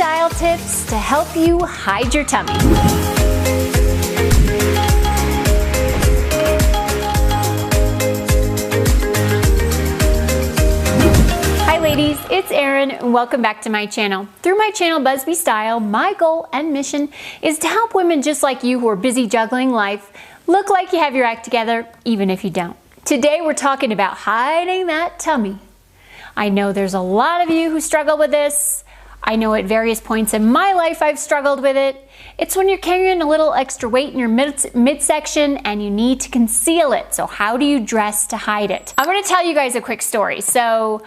style tips to help you hide your tummy. Hi ladies, it's Erin and welcome back to my channel. Through my channel Busby Style, my goal and mission is to help women just like you who are busy juggling life look like you have your act together even if you don't. Today we're talking about hiding that tummy. I know there's a lot of you who struggle with this. I know at various points in my life I've struggled with it. It's when you're carrying a little extra weight in your midsection and you need to conceal it. So how do you dress to hide it? I'm going to tell you guys a quick story. So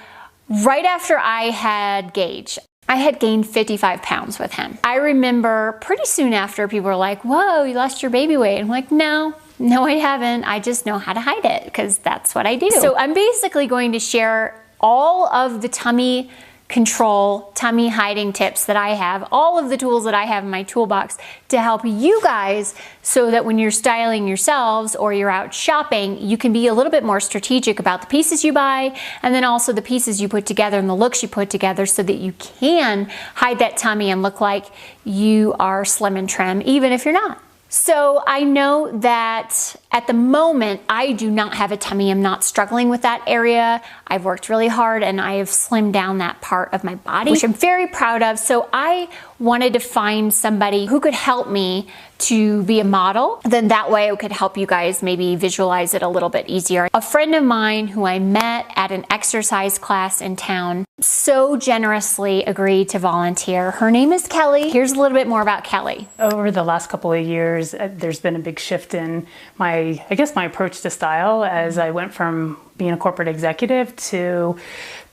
right after I had Gage, I had gained 55 pounds with him. I remember pretty soon after people were like, whoa, you lost your baby weight. I'm like, no, I haven't. I just know how to hide it because that's what I do. So I'm basically going to share all of the tummy control, tummy hiding tips that I have, all of the tools that I have in my toolbox to help you guys so that when you're styling yourselves or you're out shopping, you can be a little bit more strategic about the pieces you buy and then also the pieces you put together and the looks you put together so that you can hide that tummy and look like you are slim and trim, even if you're not. So I know that at the moment, I do not have a tummy. I'm not struggling with that area. I've worked really hard and I have slimmed down that part of my body, which I'm very proud of. So I wanted to find somebody who could help me to be a model. Then that way it could help you guys maybe visualize it a little bit easier. A friend of mine who I met at an exercise class in town so generously agreed to volunteer. Her name is Kelly. Here's a little bit more about Kelly. Over the last couple of years, there's been a big shift in my approach to style as I went from being a corporate executive to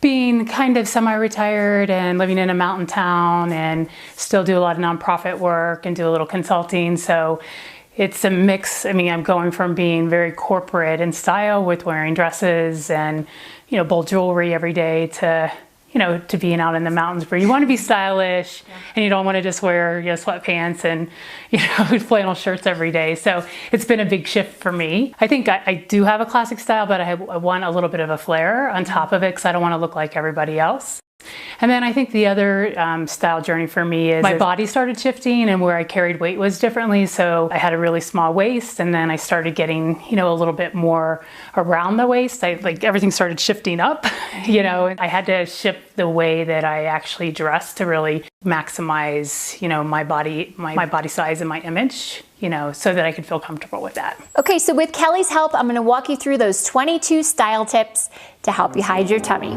being kind of semi-retired and living in a mountain town and still do a lot of nonprofit work and do a little consulting. So it's a mix. I mean, I'm going from being very corporate in style with wearing dresses and, bold jewelry every day to being out in the mountains where you want to be stylish and you don't want to just wear, sweatpants and, flannel shirts every day. So it's been a big shift for me. I think I do have a classic style, but I want a little bit of a flair on top of it because I don't want to look like everybody else. And then I think the other style journey for me is my body started shifting and where I carried weight was differently. So I had a really small waist and then I started getting, a little bit more around the waist. Everything started shifting up, and I had to shift the way that I actually dress to really maximize, my body size and my image, so that I could feel comfortable with that. Okay, so with Kelly's help, I'm going to walk you through those 22 style tips to help you hide your tummy.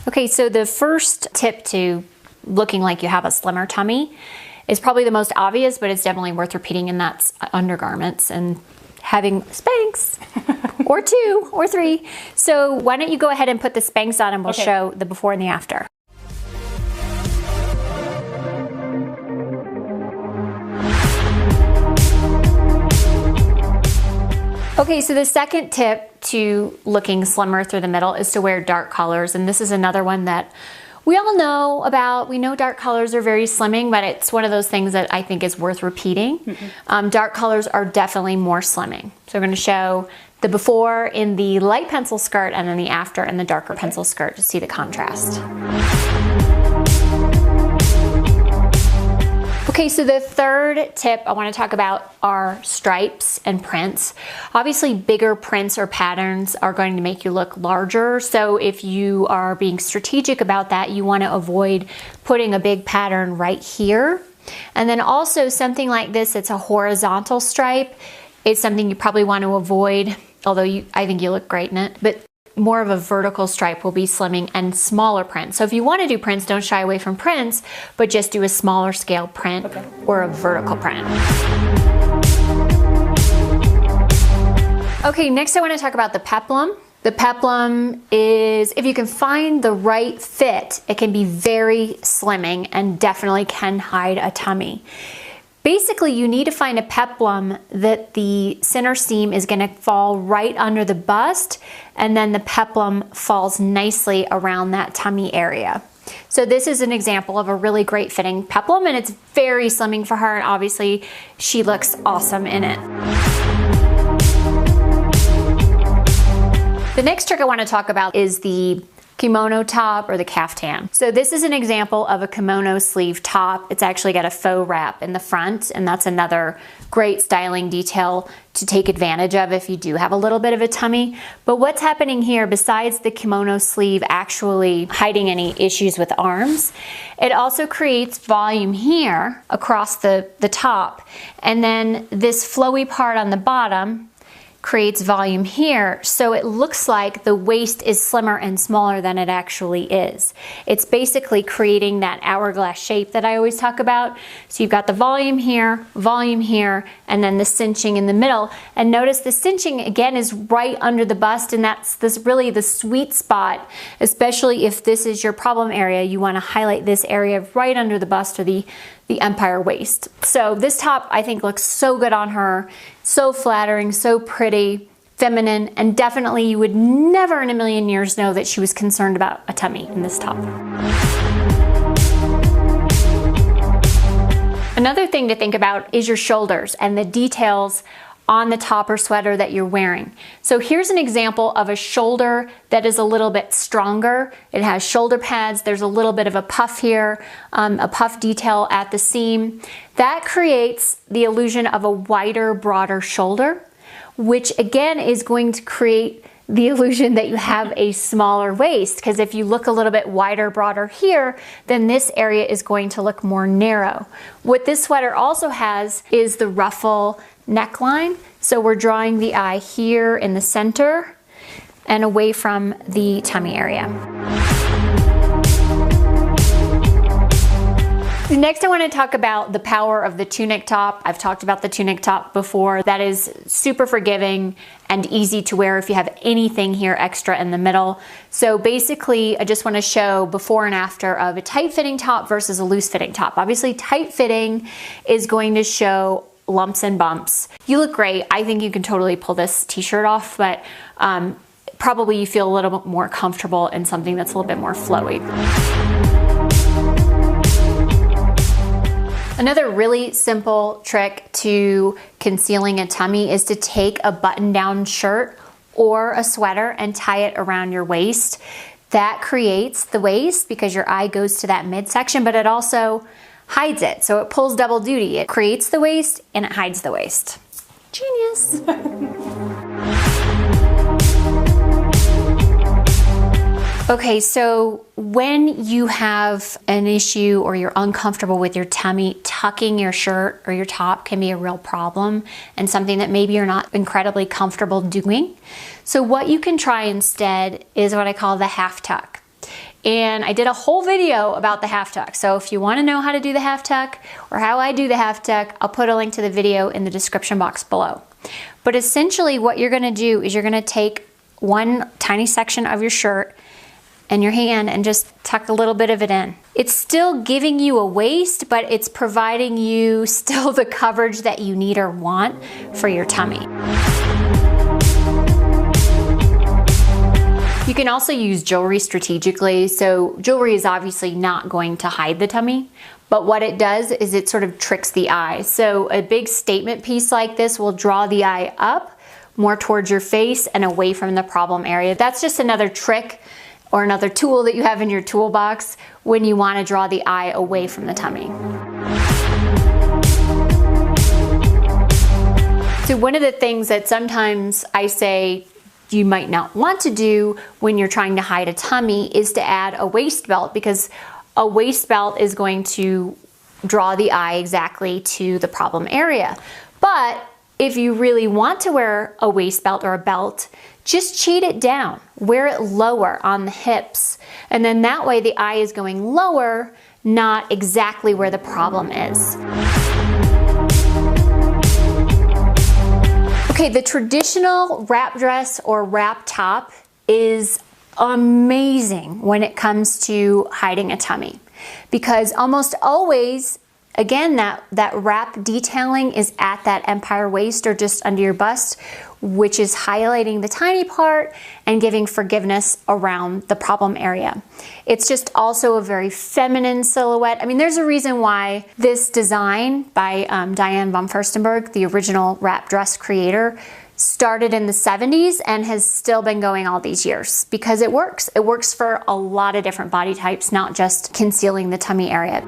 Okay, so the first tip to looking like you have a slimmer tummy is probably the most obvious, but it's definitely worth repeating, and that's undergarments and having Spanx or 2 or 3. So why don't you go ahead and put the Spanx on and we'll show the before and the after. Okay, so the second tip to looking slimmer through the middle is to wear dark colors. And this is another one that we all know about. We know dark colors are very slimming, but it's one of those things that I think is worth repeating. Dark colors are definitely more slimming. So we're going to show the before in the light pencil skirt and then the after in the darker pencil skirt to see the contrast. Okay, so the third tip I want to talk about are stripes and prints. Obviously, bigger prints or patterns are going to make you look larger. So if you are being strategic about that, you want to avoid putting a big pattern right here. And then also something like this, it's a horizontal stripe. It's something you probably want to avoid, although I think you look great in it. But more of a vertical stripe will be slimming and smaller prints. So if you want to do prints, don't shy away from prints, but just do a smaller scale print or a vertical print. Okay, next I want to talk about the peplum. The peplum is, if you can find the right fit, it can be very slimming and definitely can hide a tummy. Basically, you need to find a peplum that the center seam is going to fall right under the bust, and then the peplum falls nicely around that tummy area. So this is an example of a really great fitting peplum, and it's very slimming for her, and obviously she looks awesome in it. The next trick I want to talk about is the kimono top or the caftan. So this is an example of a kimono sleeve top. It's actually got a faux wrap in the front, and that's another great styling detail to take advantage of if you do have a little bit of a tummy. But what's happening here, besides the kimono sleeve actually hiding any issues with arms, it also creates volume here across the top, and then this flowy part on the bottom creates volume here, so it looks like the waist is slimmer and smaller than it actually is. It's basically creating that hourglass shape that I always talk about. So you've got the volume here, and then the cinching in the middle. And notice the cinching again is right under the bust, and that's really the sweet spot, especially if this is your problem area. You want to highlight this area right under the bust or the empire waist. So this top I think looks so good on her, so flattering, so pretty, feminine, and definitely you would never in a million years know that she was concerned about a tummy in this top. Another thing to think about is your shoulders and the details on the top or sweater that you're wearing. So here's an example of a shoulder that is a little bit stronger. It has shoulder pads. There's a little bit of a puff here, a puff detail at the seam. That creates the illusion of a wider, broader shoulder, which again is going to create the illusion that you have a smaller waist, because if you look a little bit wider, broader here, then this area is going to look more narrow. What this sweater also has is the ruffle neckline. So we're drawing the eye here in the center and away from the tummy area. Next, I want to talk about the power of the tunic top. I've talked about the tunic top before. That is super forgiving and easy to wear if you have anything here extra in the middle. So basically, I just want to show before and after of a tight fitting top versus a loose fitting top. Obviously, tight fitting is going to show lumps and bumps. You look great. I think you can totally pull this t-shirt off, but probably you feel a little bit more comfortable in something that's a little bit more flowy. Another really simple trick to concealing a tummy is to take a button-down shirt or a sweater and tie it around your waist. That creates the waist because your eye goes to that midsection, but it also hides it. So it pulls double duty. It creates the waist and it hides the waist. Genius. Okay, so when you have an issue or you're uncomfortable with your tummy, tucking your shirt or your top can be a real problem and something that maybe you're not incredibly comfortable doing. So what you can try instead is what I call the half tuck. And I did a whole video about the half tuck. So if you want to know how to do the half tuck or how I do the half tuck, I'll put a link to the video in the description box below. But essentially what you're going to do is you're going to take one tiny section of your shirt and your hand and just tuck a little bit of it in. It's still giving you a waist, but it's providing you still the coverage that you need or want for your tummy. You can also use jewelry strategically. So jewelry is obviously not going to hide the tummy, but what it does is it sort of tricks the eye. So a big statement piece like this will draw the eye up more towards your face and away from the problem area. That's just another trick or another tool that you have in your toolbox when you want to draw the eye away from the tummy. So one of the things that sometimes I say you might not want to do when you're trying to hide a tummy is to add a waist belt, because a waist belt is going to draw the eye exactly to the problem area. But if you really want to wear a waist belt or a belt, just cheat it down. Wear it lower on the hips. And then that way the eye is going lower, not exactly where the problem is. Okay, the traditional wrap dress or wrap top is amazing when it comes to hiding a tummy, because almost always, again, that wrap detailing is at that empire waist or just under your bust, which is highlighting the tiny part and giving forgiveness around the problem area. It's just also a very feminine silhouette. I mean, there's a reason why this design by Diane von Furstenberg, the original wrap dress creator, started in the 70s and has still been going all these years because it works. It works for a lot of different body types, not just concealing the tummy area.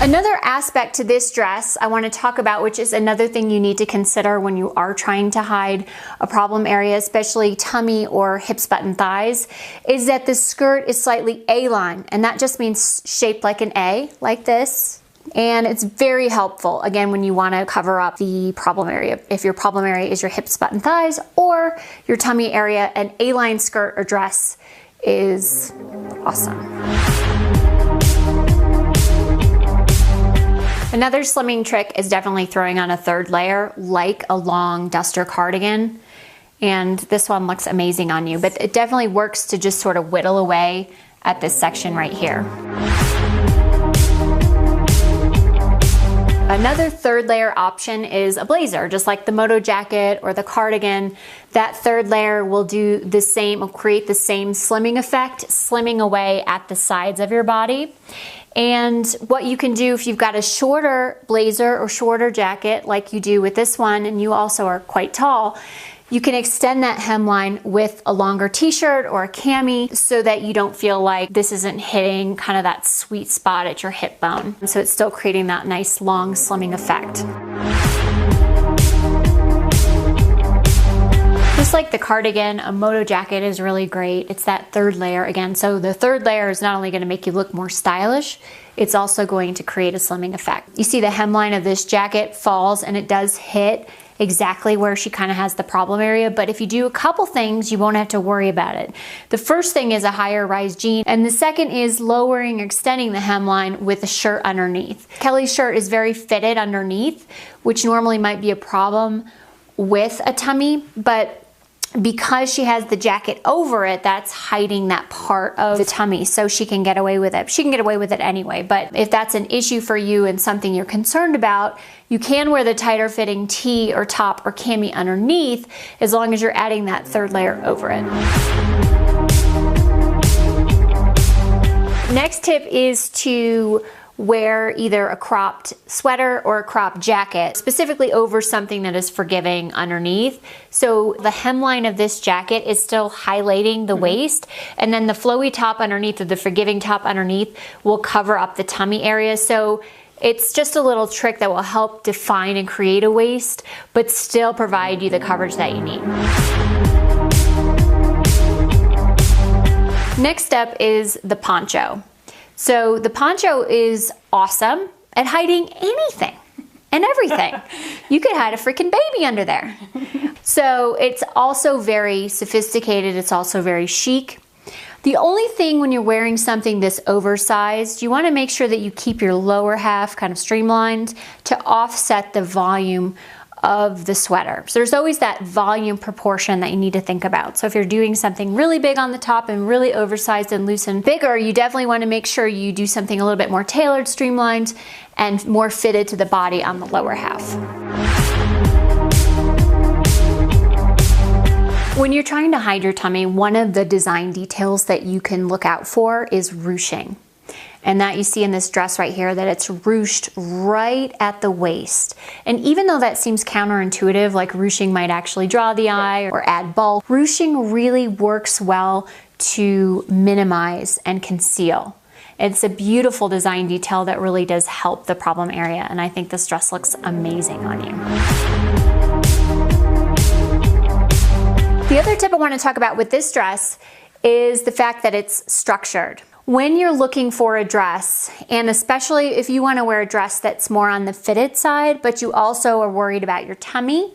Another aspect to this dress I want to talk about, which is another thing you need to consider when you are trying to hide a problem area, especially tummy or hips, butt, and thighs, is that the skirt is slightly A-line, and that just means shaped like an A, like this. And it's very helpful, again, when you want to cover up the problem area. If your problem area is your hips, butt, and thighs, or your tummy area, an A-line skirt or dress is awesome. Another slimming trick is definitely throwing on a third layer, like a long duster cardigan. And this one looks amazing on you, but it definitely works to just sort of whittle away at this section right here. Another third layer option is a blazer, just like the moto jacket or the cardigan. That third layer will do the same, will create the same slimming effect, slimming away at the sides of your body. And what you can do if you've got a shorter blazer or shorter jacket like you do with this one, and you also are quite tall, you can extend that hemline with a longer t-shirt or a cami so that you don't feel like this isn't hitting kind of that sweet spot at your hip bone. So it's still creating that nice long slimming effect. Just like the cardigan, a moto jacket is really great. It's that third layer again. So the third layer is not only going to make you look more stylish, it's also going to create a slimming effect. You see the hemline of this jacket falls and it does hit exactly where she kind of has the problem area, but if you do a couple things, you won't have to worry about it. The first thing is a higher rise jean, and the second is lowering or extending the hemline with a shirt underneath. Kelly's shirt is very fitted underneath, which normally might be a problem with a tummy, but because she has the jacket over it, that's hiding that part of the tummy, so she can get away with it. She can get away with it anyway, but if that's an issue for you and something you're concerned about, you can wear the tighter fitting tee or top or cami underneath as long as you're adding that third layer over it. Next tip is to wear either a cropped sweater or a cropped jacket, specifically over something that is forgiving underneath. So the hemline of this jacket is still highlighting the waist, and then the flowy top underneath or the forgiving top underneath will cover up the tummy area. So it's just a little trick that will help define and create a waist, but still provide you the coverage that you need. Next up is the poncho. So the poncho is awesome at hiding anything and everything. You could hide a freaking baby under there. So it's also very sophisticated. It's also very chic. The only thing when you're wearing something this oversized, you want to make sure that you keep your lower half kind of streamlined to offset the volume of the sweater. So there's always that volume proportion that you need to think about. So if you're doing something really big on the top and really oversized and loose and bigger, you definitely want to make sure you do something a little bit more tailored, streamlined, and more fitted to the body on the lower half. When you're trying to hide your tummy, one of the design details that you can look out for is ruching. And that you see in this dress right here, that it's ruched right at the waist. And even though that seems counterintuitive, like ruching might actually draw the eye or add bulk, ruching really works well to minimize and conceal. It's a beautiful design detail that really does help the problem area, and I think this dress looks amazing on you. The other tip I want to talk about with this dress is the fact that it's structured. When you're looking for a dress, and especially if you want to wear a dress that's more on the fitted side, but you also are worried about your tummy,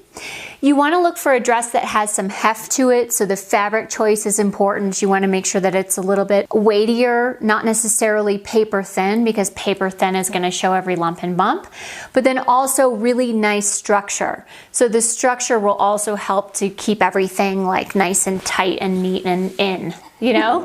you want to look for a dress that has some heft to it. So the fabric choice is important. You want to make sure that it's a little bit weightier, not necessarily paper thin, because paper thin is going to show every lump and bump, but then also really nice structure. So the structure will also help to keep everything like nice and tight and neat and in, you know?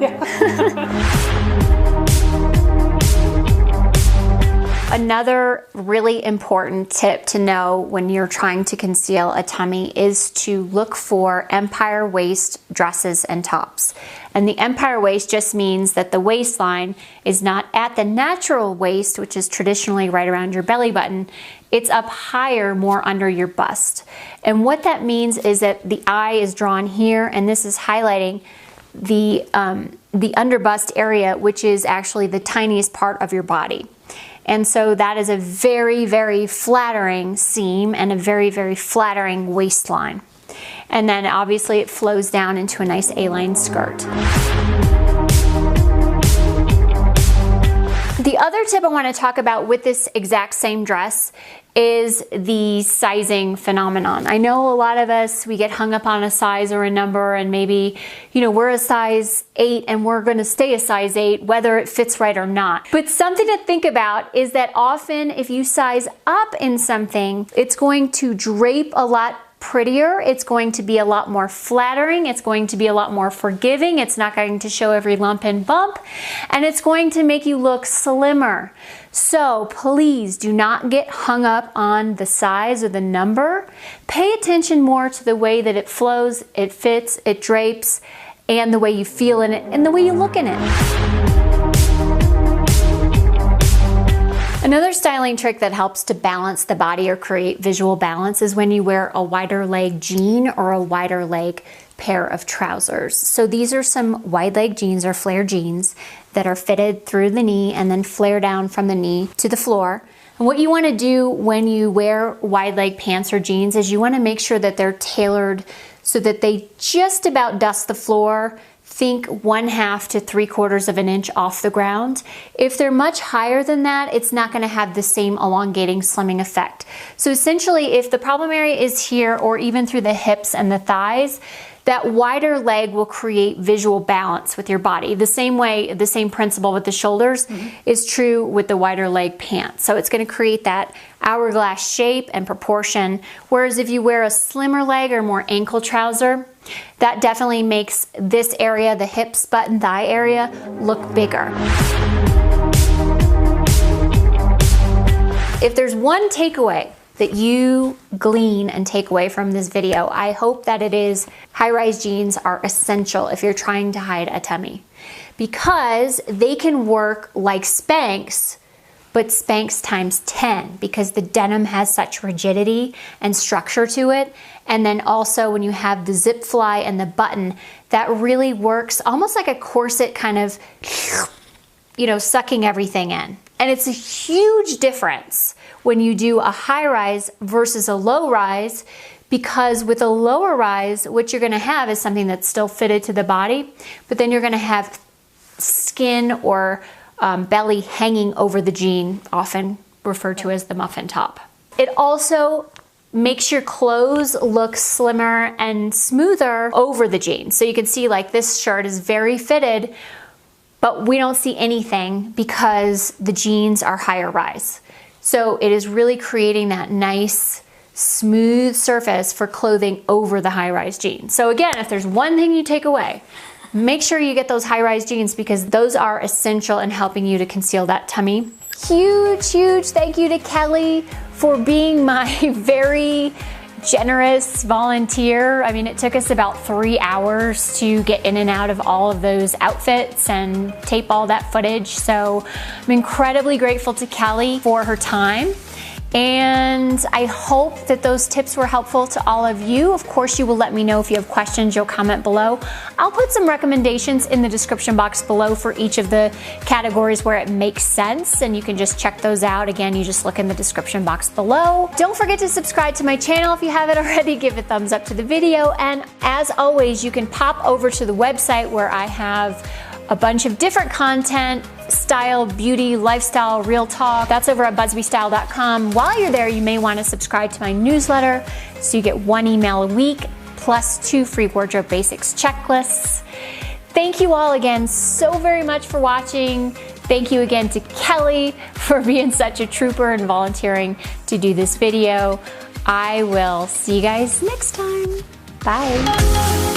Another really important tip to know when you're trying to conceal a tummy is to look for empire waist dresses and tops. And the empire waist just means that the waistline is not at the natural waist, which is traditionally right around your belly button. It's up higher, more under your bust. And what that means is that the eye is drawn here, and this is highlighting the under bust area, which is actually the tiniest part of your body. And so that is a very, very flattering seam and a very, very flattering waistline. And then obviously it flows down into a nice A-line skirt. The other tip I want to talk about with this exact same dress is the sizing phenomenon. I know a lot of us, we get hung up on a size or a number, and maybe, you know, we're a size 8 and we're going to stay a size 8 whether it fits right or not. But something to think about is that often if you size up in something, it's going to drape a lot prettier, it's going to be a lot more flattering, it's going to be a lot more forgiving, it's not going to show every lump and bump, and it's going to make you look slimmer. So please do not get hung up on the size or the number. Pay attention more to the way that it flows, it fits, it drapes, and the way you feel in it and the way you look in it. Another styling trick that helps to balance the body or create visual balance is when you wear a wider leg jean or a wider leg pair of trousers. So these are some wide leg jeans or flare jeans that are fitted through the knee and then flare down from the knee to the floor. And what you want to do when you wear wide leg pants or jeans is you want to make sure that they're tailored so that they just about dust the floor. Think 1/2 to 3/4 of an inch off the ground. If they're much higher than that, it's not going to have the same elongating, slimming effect. So essentially, if the problem area is here or even through the hips and the thighs, that wider leg will create visual balance with your body. The same way, the same principle with the shoulders is true with the wider leg pants. So it's going to create that hourglass shape and proportion. Whereas if you wear a slimmer leg or more ankle trouser, that definitely makes this area, the hips, butt, and thigh area, look bigger. If there's one takeaway that you glean and take away from this video, I hope that it is high-rise jeans are essential if you're trying to hide a tummy, because they can work like Spanx, but Spanx times 10, because the denim has such rigidity and structure to it. And then also when you have the zip fly and the button, that really works almost like a corset, kind of, you know, sucking everything in. And it's a huge difference when you do a high rise versus a low rise, because with a lower rise, what you're gonna have is something that's still fitted to the body, but then you're gonna have skin or belly hanging over the jean, often referred to as the muffin top. It also makes your clothes look slimmer and smoother over the jean. So you can see, like, this shirt is very fitted, but we don't see anything because the jeans are higher rise. So it is really creating that nice, smooth surface for clothing over the high-rise jeans. So again, if there's one thing you take away, make sure you get those high-rise jeans, because those are essential in helping you to conceal that tummy. Huge, huge thank you to Kelly for being my very generous volunteer. I mean, it took us about 3 hours to get in and out of all of those outfits and tape all that footage. So I'm incredibly grateful to Kelly for her time. And I hope that those tips were helpful to all of you. Of course, you will let me know if you have questions. You'll comment below. I'll put some recommendations in the description box below for each of the categories where it makes sense, and you can just check those out. Again, you just look in the description box below. Don't forget to subscribe to my channel if you haven't already. Give a thumbs up to the video. And as always, you can pop over to the website where I have a bunch of different content, style, beauty, lifestyle, real talk. That's over at busbystyle.com. While you're there, you may want to subscribe to my newsletter so you get 1 email a week plus 2 free wardrobe basics checklists. Thank you all again so very much for watching. Thank you again to Kelly for being such a trooper and volunteering to do this video. I will see you guys next time. Bye.